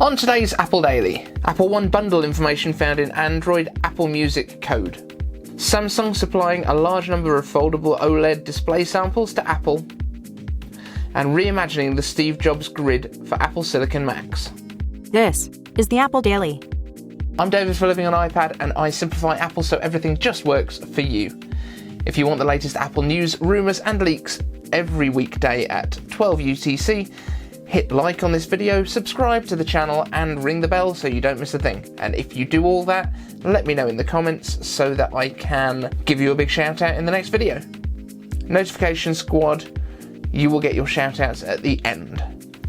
On today's Apple Daily, Apple One bundle information found in Android Apple Music code. Samsung supplying a large number of foldable OLED display samples to Apple. And reimagining the Steve Jobs grid for Apple Silicon Macs. This is the Apple Daily. I'm David for Living on iPad, and I simplify Apple so everything just works for you. If you want the latest Apple news, rumours and leaks every weekday at 12 UTC, hit like on this video, subscribe to the channel and ring the bell so you don't miss a thing. And if you do all that, let me know in the comments so that I can give you a big shout out in the next video. Notification squad, you will get your shout outs at the end.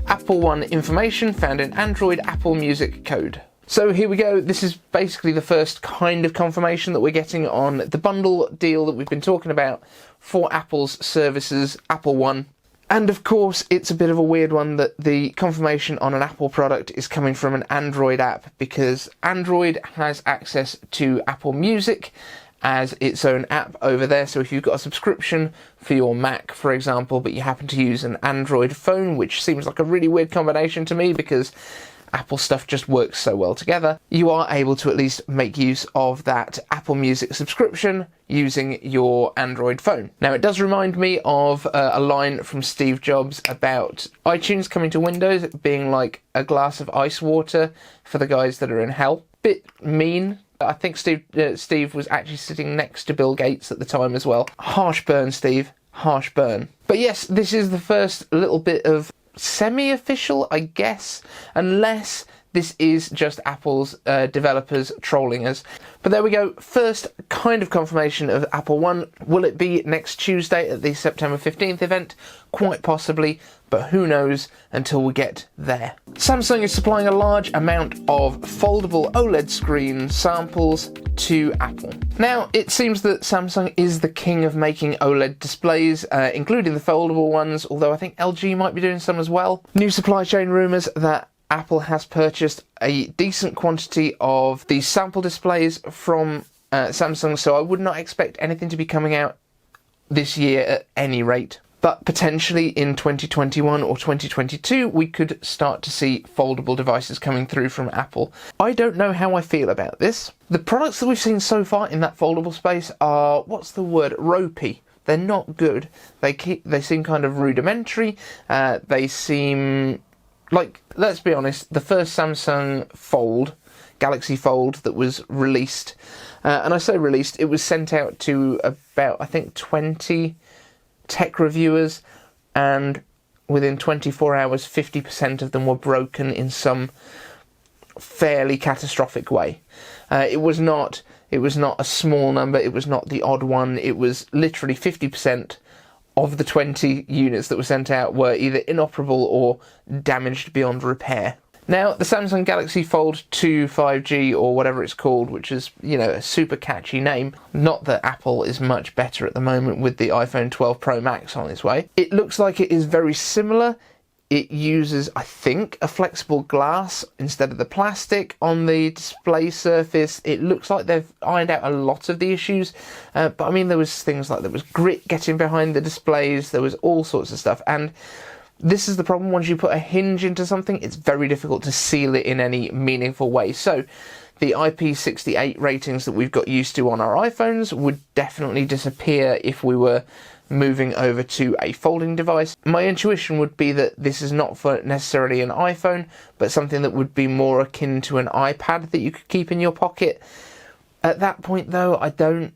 Apple One information found in Android Apple Music code. So here we go, this is basically the first kind of confirmation that we're getting on the bundle deal that we've been talking about for Apple's services, Apple One. And of course, it's a bit of a weird one that the confirmation on an Apple product is coming from an Android app, because Android has access to Apple Music as its own app over there. So if you've got a subscription for your Mac, for example, but you happen to use an Android phone, which seems like a really weird combination to me because Apple stuff just works so well together, you are able to at least make use of that Apple Music subscription using your Android phone. Now, it does remind me of a line from Steve Jobs about iTunes coming to Windows being like a glass of ice water for the guys that are in hell. Bit mean. I think Steve was actually sitting next to Bill Gates at the time as well. Harsh burn, Steve. Harsh burn. But yes, this is the first little bit of semi-official, I guess, unless this is just Apple's developers trolling us. But there we go, first kind of confirmation of Apple One. Will it be next Tuesday at the September 15th event? Quite possibly, but who knows until we get there. Samsung is supplying a large amount of foldable OLED screen samples to Apple. Now, it seems that Samsung is the king of making OLED displays, including the foldable ones, although I think LG might be doing some as well. New supply chain rumours that Apple has purchased a decent quantity of these sample displays from Samsung, so I would not expect anything to be coming out this year at any rate. But potentially in 2021 or 2022, we could start to see foldable devices coming through from Apple. I don't know how I feel about this. The products that we've seen so far in that foldable space are, what's the word, ropey. They're not good. They seem kind of rudimentary. They seem like, let's be honest, the first Samsung Fold, Galaxy Fold that was released, and I say released, it was sent out to about, I think, 20 tech reviewers, and within 24 hours 50% of them were broken in some fairly catastrophic way. It was not a small number, it was not the odd one, it was literally 50% of the 20 units that were sent out were either inoperable or damaged beyond repair. Now, the Samsung Galaxy Fold 2 5G, or whatever it's called, which is, you know, a super catchy name, not that Apple is much better at the moment with the iPhone 12 Pro Max on its way. It looks like it is very similar. It uses, I think, a flexible glass instead of the plastic on the display surface. It looks like they've ironed out a lot of the issues, but I mean, there was things like there was grit getting behind the displays, there was all sorts of stuff, and this is the problem. Once you put a hinge into something, it's very difficult to seal it in any meaningful way. So the IP68 ratings that we've got used to on our iPhones would definitely disappear if we were moving over to a folding device. My intuition would be that this is not for necessarily an iPhone, but something that would be more akin to an iPad that you could keep in your pocket. At that point, though, I don't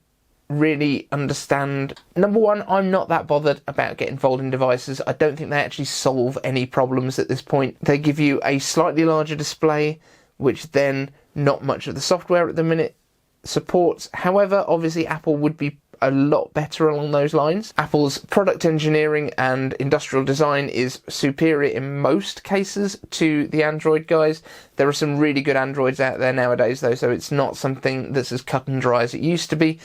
really understand. Number one, I'm not that bothered about getting folding devices. I don't think they actually solve any problems at this point. They give you a slightly larger display, which then not much of the software at the minute supports. However, obviously Apple would be a lot better along those lines. Apple's product engineering and industrial design is superior in most cases to the Android guys. There are some really good Androids out there nowadays though, so it's not something that's as cut and dry as it used to be.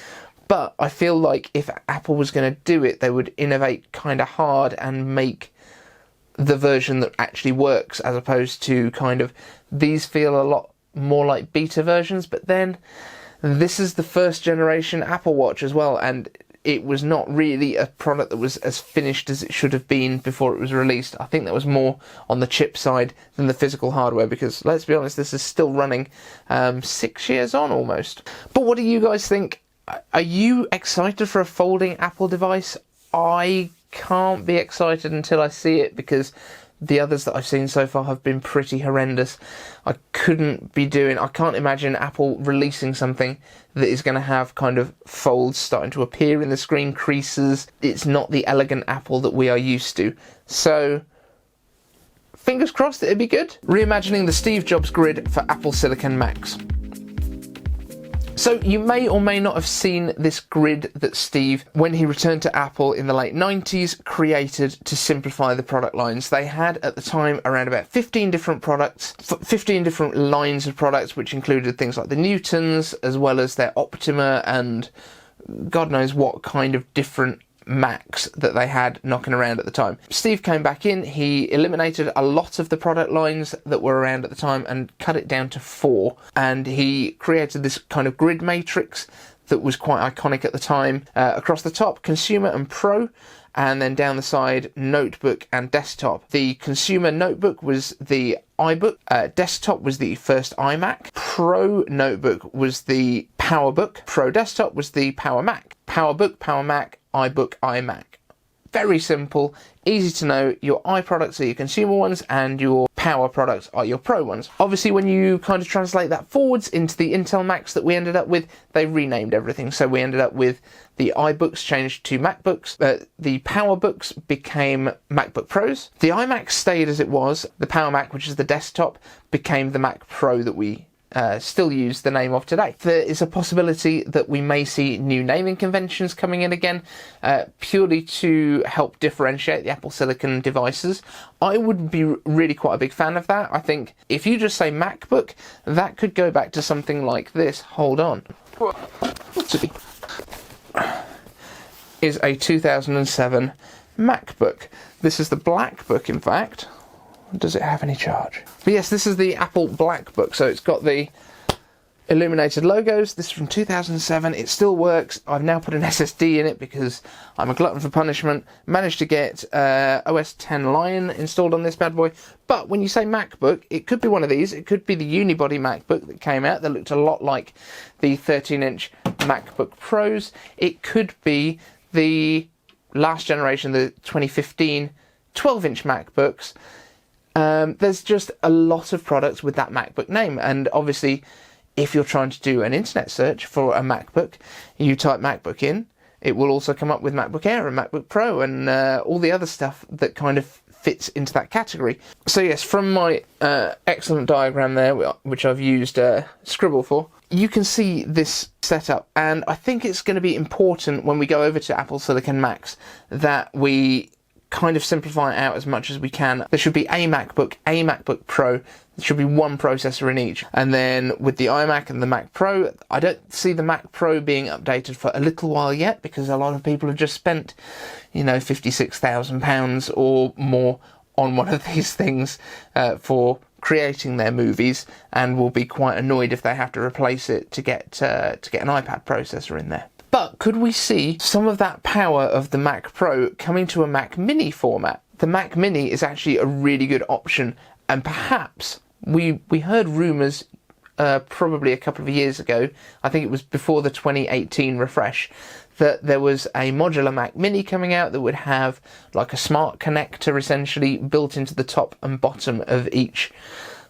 But I feel like if Apple was going to do it, they would innovate kind of hard and make the version that actually works, as opposed to kind of, these feel a lot more like beta versions. But then this is the first generation Apple Watch as well, and it was not really a product that was as finished as it should have been before it was released. I think that was more on the chip side than the physical hardware, because let's be honest, this is still running 6 years on almost. But what do you guys think? Are you excited for a folding Apple device? I can't be excited until I see it, because the others that I've seen so far have been pretty horrendous. I can't imagine Apple releasing something that is going to have kind of folds starting to appear in the screen, creases. It's not the elegant Apple that we are used to. So, fingers crossed that it'd be good. Reimagining the Steve Jobs grid for Apple Silicon Macs. So you may or may not have seen this grid that Steve, when he returned to Apple in the late 90s, created to simplify the product lines. They had at the time around about 15 different products, 15 different lines of products, which included things like the Newtons, as well as their Optima and God knows what kind of different Macs that they had knocking around at the time. Steve came back in, he eliminated a lot of the product lines that were around at the time and cut it down to 4, and he created this kind of grid matrix that was quite iconic at the time. Across the top, consumer and pro, and then down the side, notebook and desktop. The consumer notebook was the iBook, desktop was the first iMac, Pro notebook was the PowerBook, Pro desktop was the Power Mac, PowerBook, Power Mac, iBook, iMac. Very simple, easy to know. Your iProducts are your consumer ones and your Power products are your Pro ones. Obviously, when you kind of translate that forwards into the Intel Macs that we ended up with, they renamed everything. So we ended up with the iBooks changed to MacBooks, the PowerBooks became MacBook Pros, the iMac stayed as it was, the Power Mac, which is the desktop, became the Mac Pro that we still use the name of today. There is a possibility that we may see new naming conventions coming in again, purely to help differentiate the Apple Silicon devices. I would be really quite a big fan of that. I think if you just say MacBook, that could go back to something like this. Hold on. Is a 2007 MacBook. This is the Black Book, in fact. Does it have any charge? But yes, this is the Apple Black Book. So it's got the illuminated logos. This is from 2007. It still works. I've now put an SSD in it because I'm a glutton for punishment. Managed to get OS X Lion installed on this bad boy. But when you say MacBook, it could be one of these. It could be the unibody MacBook that came out that looked a lot like the 13-inch MacBook Pros. It could be the last generation, the 2015 12-inch MacBooks. There's just a lot of products with that MacBook name, and obviously if you're trying to do an internet search for a MacBook, you type MacBook in, it will also come up with MacBook Air and MacBook Pro and all the other stuff that kind of fits into that category. So yes, from my excellent diagram there, which I've used Scribble for, you can see this setup, and I think it's going to be important when we go over to Apple Silicon Macs that we kind of simplify it out as much as we can. There should be a MacBook, a MacBook Pro. There should be one processor in each. And then with the iMac and the Mac Pro, I don't see the Mac Pro being updated for a little while yet, because a lot of people have just spent, £56,000 or more on one of these things for creating their movies, and will be quite annoyed if they have to replace it to get an iPad processor in there. But could we see some of that power of the Mac Pro coming to a Mac Mini format? The Mac Mini is actually a really good option, and perhaps we heard rumours probably a couple of years ago, I think it was before the 2018 refresh, that there was a modular Mac Mini coming out that would have like a smart connector essentially built into the top and bottom of each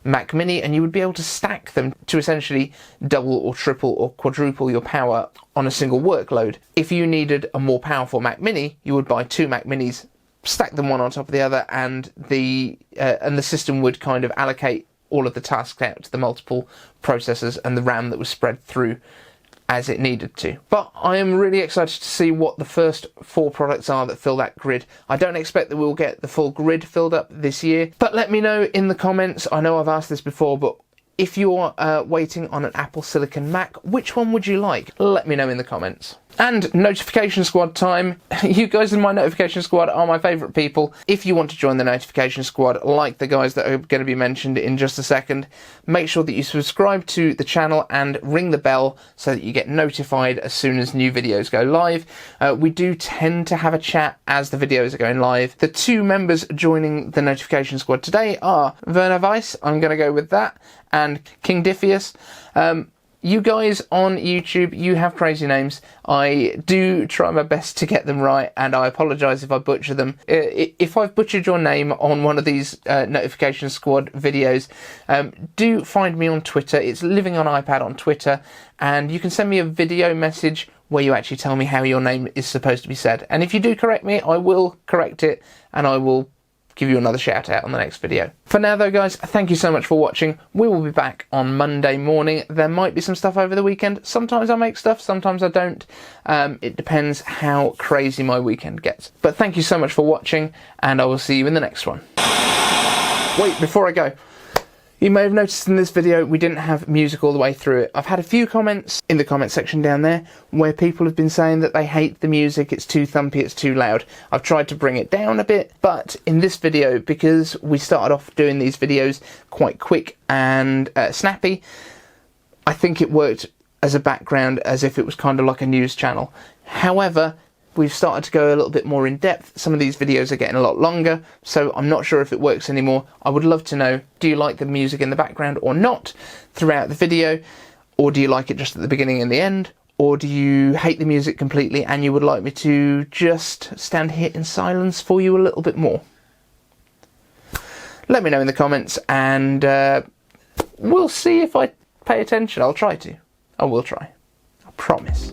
Mac Mini, and you would be able to stack them to essentially double or triple or quadruple your power on a single workload. If you needed a more powerful Mac Mini, you would buy 2 Mac Minis, stack them one on top of the other, and the system would kind of allocate all of the tasks out to the multiple processors and the RAM that was spread through as it needed to. But I am really excited to see what the first 4 products are that fill that grid. I don't expect that we'll get the full grid filled up this year, but let me know in the comments. I know I've asked this before, but if you're waiting on an Apple Silicon Mac, which one would you like? Let me know in the comments. And notification squad time. You guys in my notification squad are my favourite people. If you want to join the notification squad, like the guys that are going to be mentioned in just a second, make sure that you subscribe to the channel and ring the bell so that you get notified as soon as new videos go live. We do tend to have a chat as the videos are going live. The two members joining the notification squad today are Werner Weiss, I'm going to go with that, and King Diffius. You guys on YouTube, you have crazy names. I do try my best to get them right, and I apologise if I butcher them. If I've butchered your name on one of these Notification Squad videos, do find me on Twitter. It's Living on iPad on Twitter, and you can send me a video message where you actually tell me how your name is supposed to be said. And if you do correct me, I will correct it, and I will give you another shout out on the next video. For now though guys, thank you so much for watching. We will be back on Monday morning. There might be some stuff over the weekend. Sometimes I make stuff, sometimes I don't. It depends how crazy my weekend gets. But thank you so much for watching, and I will see you in the next one. Wait, before I go, you may have noticed in this video we didn't have music all the way through it. I've had a few comments in the comment section down there where people have been saying that they hate the music, it's too thumpy, it's too loud. I've tried to bring it down a bit, but in this video, because we started off doing these videos quite quick and snappy, I think it worked as a background as if it was kind of like a news channel. However, we've started to go a little bit more in depth. Some of these videos are getting a lot longer, so I'm not sure if it works anymore. I would love to know, do you like the music in the background or not throughout the video? Or do you like it just at the beginning and the end? Or do you hate the music completely and you would like me to just stand here in silence for you a little bit more? Let me know in the comments, and we'll see if I pay attention. I'll try to. I will try. I promise.